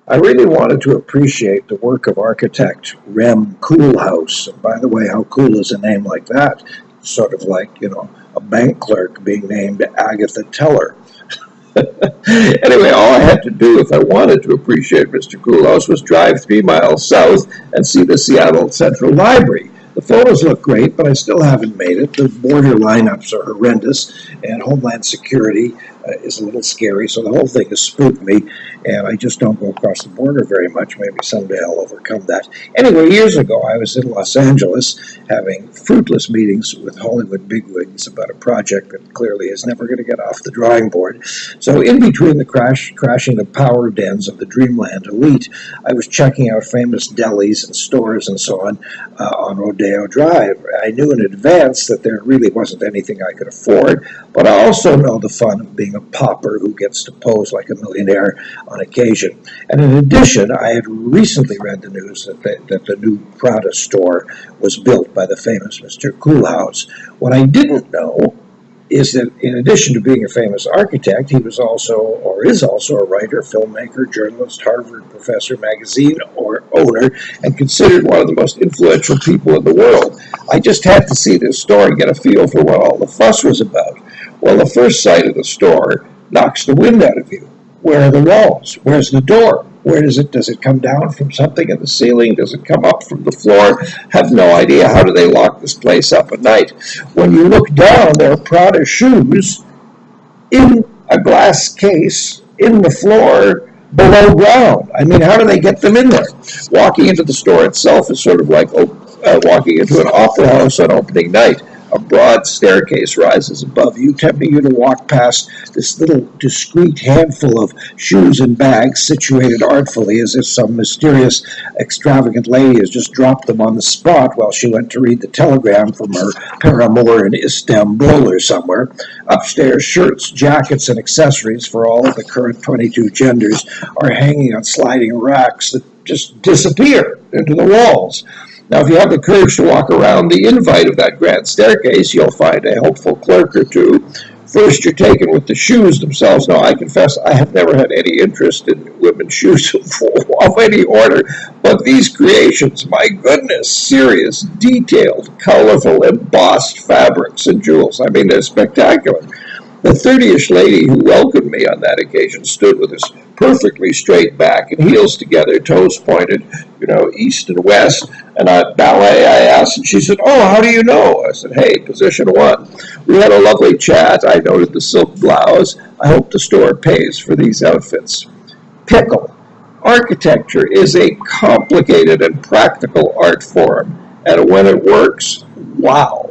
I really wanted to appreciate the work of architect Rem Koolhaus. And by the way, how cool is a name like that? Sort of like, a bank clerk being named Agatha Teller. Anyway, all I had to do if I wanted to appreciate Mr. Koolhaus was drive 3 miles south and see the Seattle Central Library. The photos look great, but I still haven't made it. The border lineups are horrendous, and Homeland Security is a little scary, so the whole thing has spooked me, and I just don't go across the border very much. Maybe someday I'll overcome that. Anyway, years ago, I was in Los Angeles having fruitless meetings with Hollywood bigwigs about a project that clearly is never going to get off the drawing board. So in between the crashing the power dens of the Dreamland elite, I was checking out famous delis and stores and so on Rodeo Drive. I knew in advance that there really wasn't anything I could afford, but I also know the fun of being a pauper who gets to pose like a millionaire on occasion. And in addition, I had recently read the news that the new Prada store was built by the famous Mr. Koolhaus. What I didn't know is that in addition to being a famous architect, he was also, or is also, a writer, filmmaker, journalist, Harvard professor, magazine owner, and considered one of the most influential people in the world. I just had to see this store and get a feel for what all the fuss was about. Well, the first sight of the store knocks the wind out of you. Where are the walls? Where's the door? Where does it come down from something in the ceiling? Does it come up from the floor? Have no idea. How do they lock this place up at night? When you look down, there are Prada shoes in a glass case in the floor below ground. I mean, how do they get them in there? Walking into the store itself is sort of like walking into an opera house on opening night. A broad staircase rises above you, tempting you to walk past this little discreet handful of shoes and bags situated artfully as if some mysterious, extravagant lady has just dropped them on the spot while she went to read the telegram from her paramour in Istanbul or somewhere. Upstairs, shirts, jackets, and accessories for all of the current 22 genders are hanging on sliding racks that just disappear into the walls. Now, if you have the courage to walk around the invite of that grand staircase, you'll find a helpful clerk or two. First, you're taken with the shoes themselves. Now, I confess I have never had any interest in women's shoes of any order, but these creations, my goodness, serious, detailed, colorful, embossed fabrics and jewels. I mean, they're spectacular. The 30-ish lady who welcomed me on that occasion stood with us perfectly straight back and heels together, toes pointed, east and west. And at ballet, I asked, and she said, "Oh, how do you know?" I said, "Hey, position 1. We had a lovely chat. I noted the silk blouse. I hope the store pays for these outfits." PICKLE. Architecture is a complicated and practical art form, and when it works, wow.